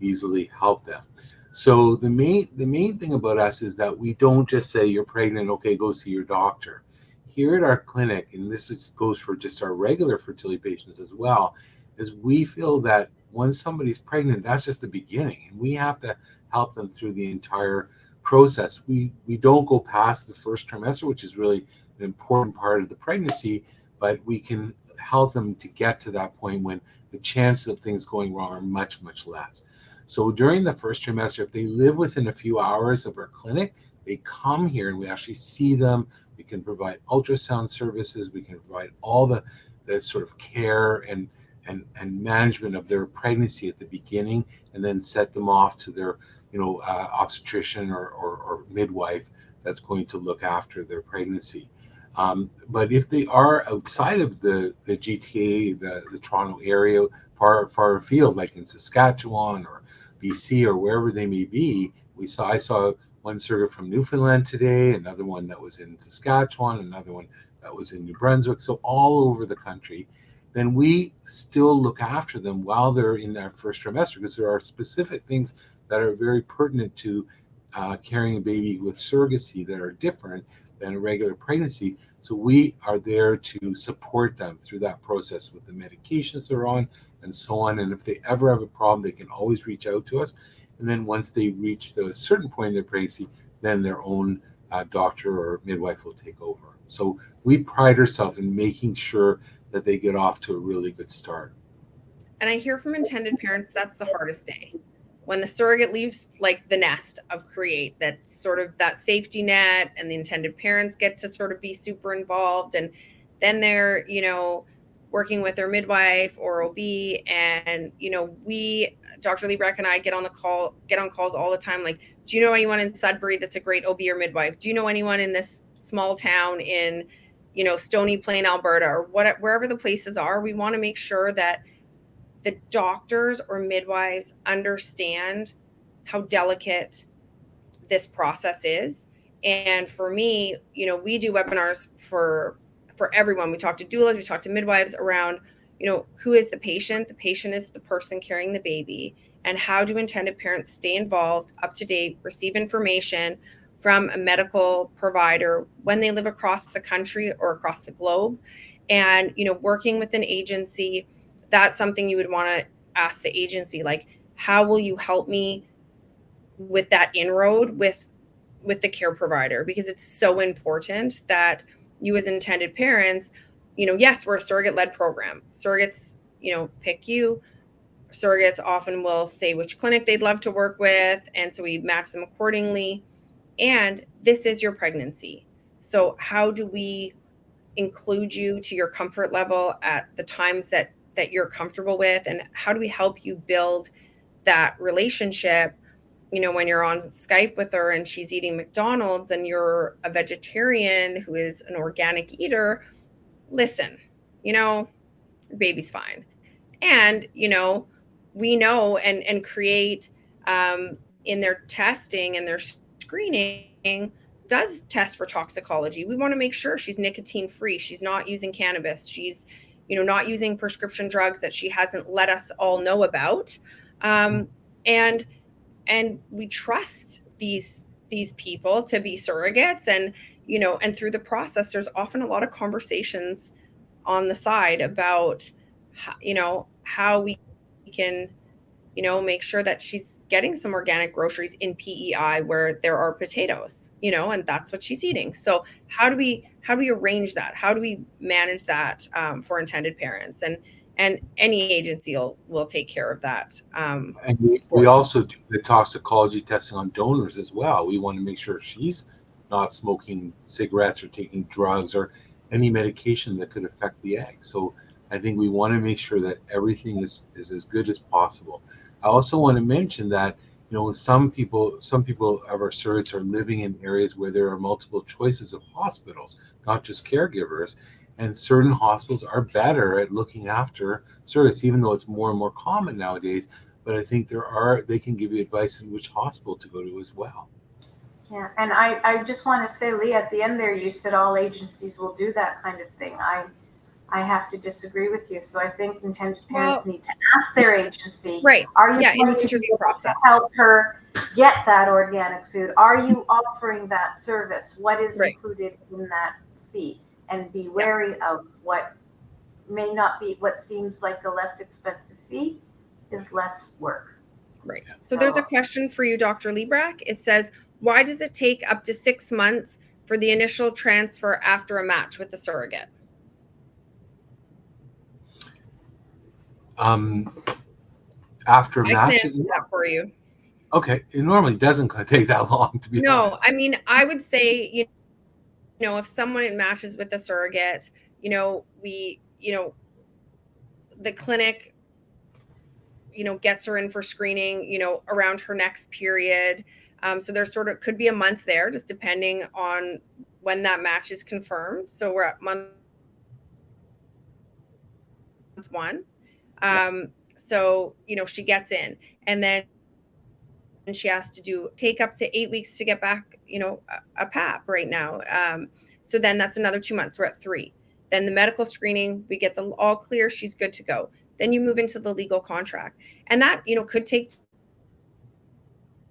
easily help them. So the main thing about us is that we don't just say you're pregnant, okay, go see your doctor. Here at our clinic, and goes for just our regular fertility patients as well, is we feel that once somebody's pregnant, that's just the beginning, and we have to help them through the entire process. We don't go past the first trimester, which is really an important part of the pregnancy, but we can help them to get to that point when the chances of things going wrong are much, much less. So during the first trimester, if they live within a few hours of our clinic, they come here and we actually see them. We can provide ultrasound services. We can provide all the sort of care and management of their pregnancy at the beginning, and then set them off to their obstetrician or midwife that's going to look after their pregnancy. But if they are outside of the GTA, the Toronto area, far afield, like in Saskatchewan or BC or wherever they may be, I saw one surrogate from Newfoundland today, another one that was in Saskatchewan, another one that was in New Brunswick, so all over the country. Then we still look after them while they're in their first trimester, because there are specific things that are very pertinent to carrying a baby with surrogacy that are different than a regular pregnancy. So we are there to support them through that process with the medications they're on and so on. And if they ever have a problem, they can always reach out to us. And then once they reach the certain point in their pregnancy, then their own doctor or midwife will take over. So we pride ourselves in making sure that they get off to a really good start. And I hear from intended parents that's the hardest day. when the surrogate leaves like the nest of Create, that sort of that safety net, and the intended parents get to sort of be super involved, and then they're, working with their midwife or OB, and we, Dr. Liebrecht and I, get on calls all the time. Like, do you know anyone in Sudbury that's a great OB or midwife? Do you know anyone in this small town in, Stony Plain, Alberta, or wherever the places are? We want to make sure that the doctors or midwives understand how delicate this process is. And for me, we do webinars for everyone. We talk to doulas, we talk to midwives around, who is the patient? The patient is the person carrying the baby. And how do intended parents stay involved, up to date, receive information from a medical provider when they live across the country or across the globe? And, working with an agency, that's something you would want to ask the agency, like, how will you help me with that inroad with the care provider? Because it's so important that you, as intended parents, yes, we're a surrogate-led program. Surrogates, pick you. Surrogates often will say which clinic they'd love to work with, and so we match them accordingly. And this is your pregnancy. So how do we include you to your comfort level at the times that you're comfortable with? And how do we help you build that relationship, when you're on Skype with her and she's eating McDonald's and you're a vegetarian who is an organic eater? Listen, your baby's fine. And, we know and Create, in their testing and their screening, does test for toxicology. We want to make sure she's nicotine free. She's not using cannabis. She's, not using prescription drugs that she hasn't let us all know about. And we trust these people to be surrogates, and and through the process there's often a lot of conversations on the side about how we can make sure that she's getting some organic groceries in PEI where there are potatoes, and that's what she's eating. So how do we arrange that? How do we manage that for intended parents? And any agency will take care of that. And we also do the toxicology testing on donors as well. We want to make sure she's not smoking cigarettes or taking drugs or any medication that could affect the egg. So I think we want to make sure that everything is as good as possible. I also want to mention that, some people of our surrogates are living in areas where there are multiple choices of hospitals, not just caregivers. And certain hospitals are better at looking after surrogates, even though it's more and more common nowadays. But I think they can give you advice in which hospital to go to as well. Yeah, and I just want to say, Lee, at the end there, you said all agencies will do that kind of thing. I have to disagree with you. So I think intended parents need to ask their agency, right? Are you going to be able to help her get that organic food? Are you offering that service? What is included in that fee? And be wary of what may not be, what seems like a less expensive fee is less work. Right. So there's a question for you, Dr. Liebrecht. It says, why does it take up to 6 months for the initial transfer after a match with the surrogate? After a match? I can answer that for you. Okay. It normally doesn't take that long, to be honest. No, I mean, I would say, if someone matches with a surrogate, we, the clinic, gets her in for screening, around her next period. So there's could be a month there, just depending on when that match is confirmed. So we're at month 1. So, she gets in, and then she has to take up to 8 weeks to get back, a PAP right now. So then that's another 2 months. We're at 3. Then the medical screening, we get the all clear. She's good to go. Then you move into the legal contract, and that, could take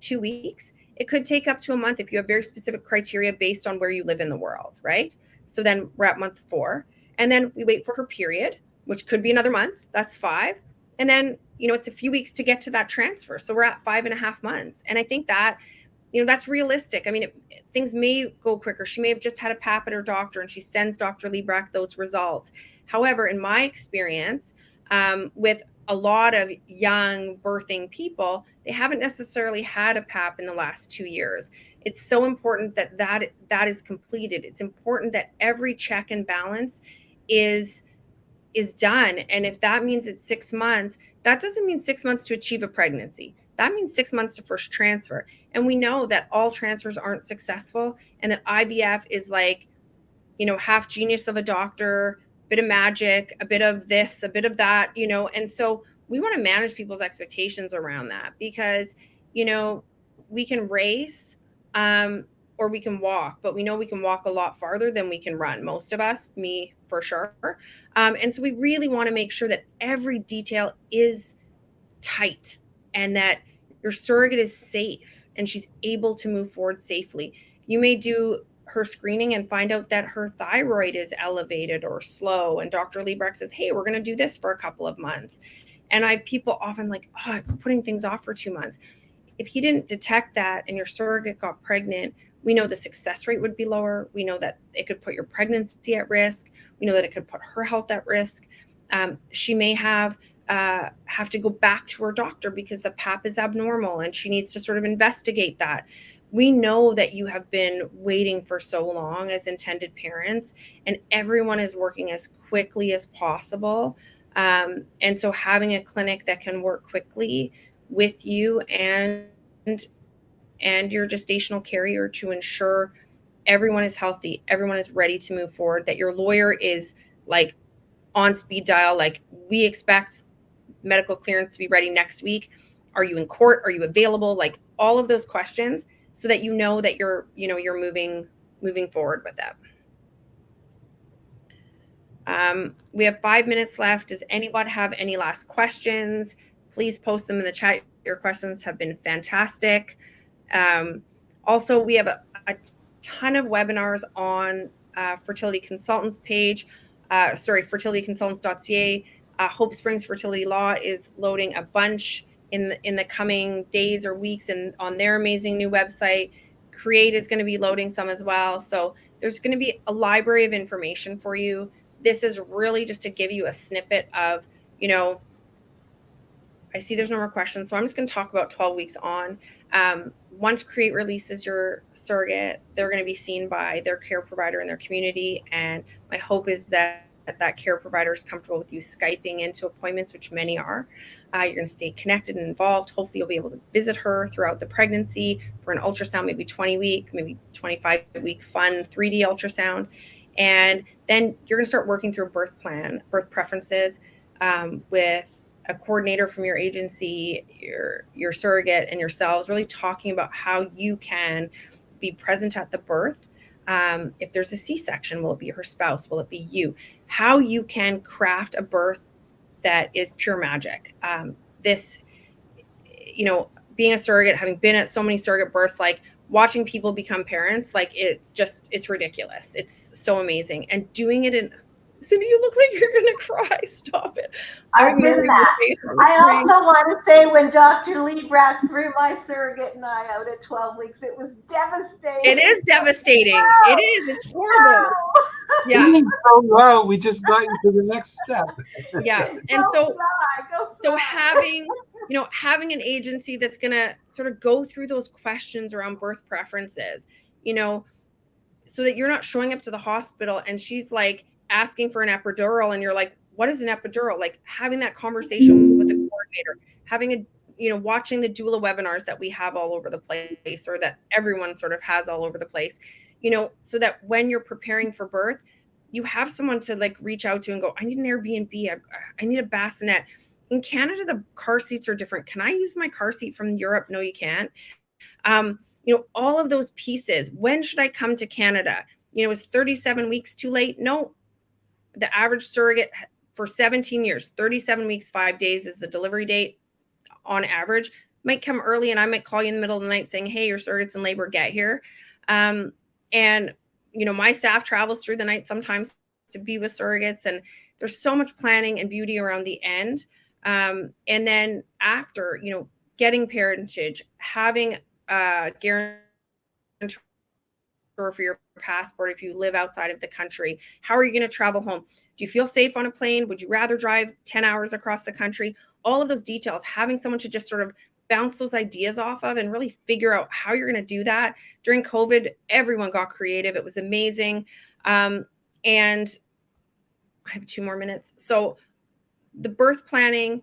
2 weeks. It could take up to a month if you have very specific criteria based on where you live in the world, right? So then we're at month 4, and then we wait for her period, which could be another month. That's 5. And then, it's a few weeks to get to that transfer. So we're at 5.5 months. And I think that, that's realistic. I mean, things may go quicker. She may have just had a PAP at her doctor and she sends Dr. Liebrecht those results. However, in my experience, with a lot of young birthing people, they haven't necessarily had a PAP in the last 2 years. It's so important that that is completed. It's important that every check and balance is done. And if that means it's 6 months, that doesn't mean 6 months to achieve a pregnancy. That means 6 months to first transfer. And we know that all transfers aren't successful, and that IVF is like, half genius of a doctor, bit of magic, a bit of this, a bit of that, and so we want to manage people's expectations around that, because, we can race, or we can walk, but we know we can walk a lot farther than we can run. Most of us, me for sure. And so we really want to make sure that every detail is tight, and that your surrogate is safe and she's able to move forward safely. You may do her screening and find out that her thyroid is elevated or slow, and Dr. Liebrecht says, hey, we're going to do this for a couple of months. And I have people often like, oh, it's putting things off for 2 months. If he didn't detect that and your surrogate got pregnant, we know the success rate would be lower. We know that it could put your pregnancy at risk. We know that it could put her health at risk. She may have to go back to her doctor because the PAP is abnormal and she needs to sort of investigate that. We know that you have been waiting for so long as intended parents, and everyone is working as quickly as possible. And so having a clinic that can work quickly with you and your gestational carrier to ensure everyone is healthy, everyone is ready to move forward, that your lawyer is like on speed dial, like we expect medical clearance to be ready next week. Are you in court? Are you available? Like all of those questions, so that that you're moving forward with that. We have 5 minutes left. Does anyone have any last questions? Please post them in the chat. Your questions have been fantastic. Also, we have a ton of webinars on Fertility Consultants page. fertilityconsultants.ca. Hope Springs Fertility Law is loading a bunch in the coming days or weeks, and on their amazing new website. Create is going to be loading some as well. So there's going to be a library of information for you. This is really just to give you a snippet of, I see there's no more questions, so I'm just going to talk about 12 weeks on. Once Create releases your surrogate, they're going to be seen by their care provider in their community. And my hope is that care provider is comfortable with you Skyping into appointments, which many are. You're going to stay connected and involved. Hopefully you'll be able to visit her throughout the pregnancy for an ultrasound, maybe 20-week, maybe 25-week fun 3D ultrasound. And then you're going to start working through a birth plan, birth preferences, with a coordinator from your agency, your surrogate, and yourselves, really talking about how you can be present at the birth. If there's a C-section, will it be her spouse? Will it be you? How you can craft a birth that is pure magic. Being a surrogate, having been at so many surrogate births, like watching people become parents, like it's ridiculous. It's so amazing. And doing it in, Cindy, you look like you're going to cry. Stop it. I've been that. I also want to say, when Dr. Liebrecht threw my surrogate and I out at 12 weeks, it was devastating. It is devastating. Wow. It is. It's horrible. Wow. Yeah. Oh, wow. We just got into the next step. Yeah. And so having an agency that's going to sort of go through those questions around birth preferences, so that you're not showing up to the hospital and she's like asking for an epidural and you're like, what is an epidural? Like having that conversation with the coordinator, watching the doula webinars that we have all over the place, or that everyone sort of has all over the place, so that when you're preparing for birth, you have someone to like reach out to and go, I need an Airbnb. I need a bassinet. In Canada, the car seats are different. Can I use my car seat from Europe? No, you can't. All of those pieces. When should I come to Canada? Is 37 weeks too late? No. The average surrogate for 17 years, 37 weeks, 5 days is the delivery date on average. Might come early and I might call you in the middle of the night saying, hey, your surrogate's in labor, get here. And my staff travels through the night sometimes to be with surrogates, and there's so much planning and beauty around the end. And then after, getting parentage, having a guarantee for your passport if you live outside of the country? How are you going to travel home? Do you feel safe on a plane? Would you rather drive 10 hours across the country? All of those details, having someone to just sort of bounce those ideas off of and really figure out how you're going to do that. During COVID, everyone got creative. It was amazing. And I have 2 more minutes. So the birth planning,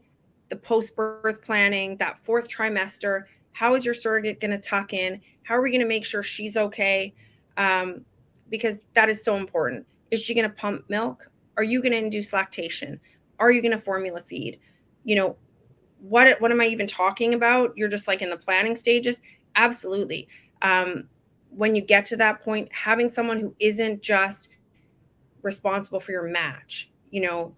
the post-birth planning, that 4th trimester, how is your surrogate going to tuck in? How are we going to make sure she's okay? Because that is so important. Is she going to pump milk? Are you going to induce lactation? Are you going to formula feed? You know, what am I even talking about? You're just like in the planning stages? Absolutely. When you get to that point, having someone who isn't just responsible for your match,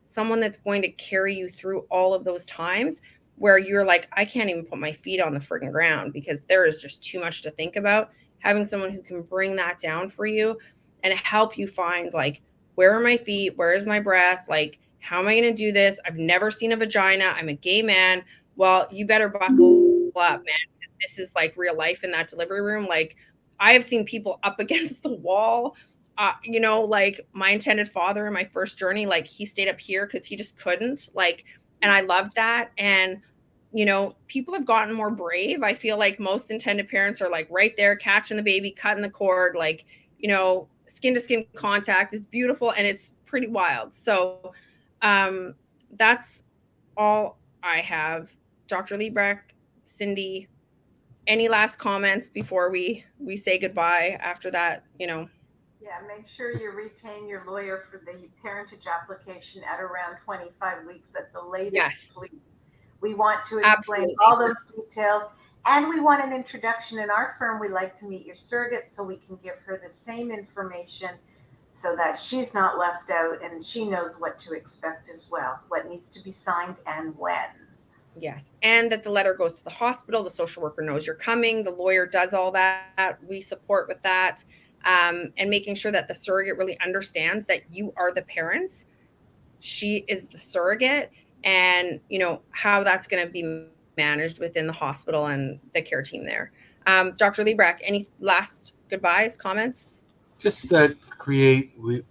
someone that's going to carry you through all of those times where you're like, I can't even put my feet on the friggin' ground because there is just too much to think about. Having someone who can bring that down for you and help you find, like, where are my feet? Where is my breath? Like, how am I going to do this? I've never seen a vagina. I'm a gay man. Well, you better buckle up, man. This is like real life in that delivery room. Like, I have seen people up against the wall. Like my intended father in my first journey, like he stayed up here because he just couldn't, like, and I loved that. And, people have gotten more brave. I feel like most intended parents are like right there, catching the baby, cutting the cord, like, skin to skin contact is beautiful and it's pretty wild. So that's all I have. Dr. Liebrecht, Cindy, any last comments before we say goodbye after that, Yeah, make sure you retain your lawyer for the parentage application at around 25 weeks at the latest, Yes. please. We want to explain Absolutely. all those details, and we want an introduction. In our firm, we like to meet your surrogate so we can give her the same information so that she's not left out and she knows what to expect as well, what needs to be signed and when. Yes. And that the letter goes to the hospital. The social worker knows you're coming. The lawyer does all that. We support with that. And making sure that the surrogate really understands that you are the parents. She is the surrogate, and how that's going to be managed within the hospital and the care team there. Dr. Liebrecht, any last goodbyes, comments? Just that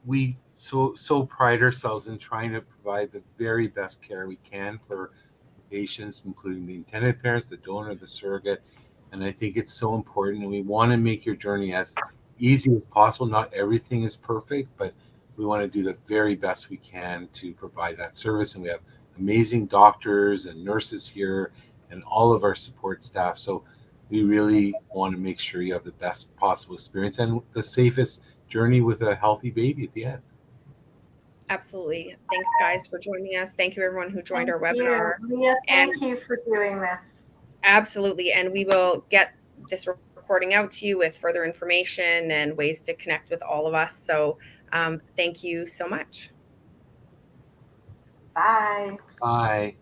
we so pride ourselves in trying to provide the very best care we can for patients, including the intended parents, the donor, the surrogate. And I think it's so important, and we want to make your journey as easy as possible. Not everything is perfect, but we want to do the very best we can to provide that service. And we have amazing doctors and nurses here and all of our support staff. So we really want to make sure you have the best possible experience and the safest journey with a healthy baby at the end. Absolutely. Thanks, guys, for joining us. Thank you, everyone who joined our webinar. Leah, thank you for doing this. Absolutely. And we will get this recording out to you with further information and ways to connect with all of us. So thank you so much. Bye. Bye.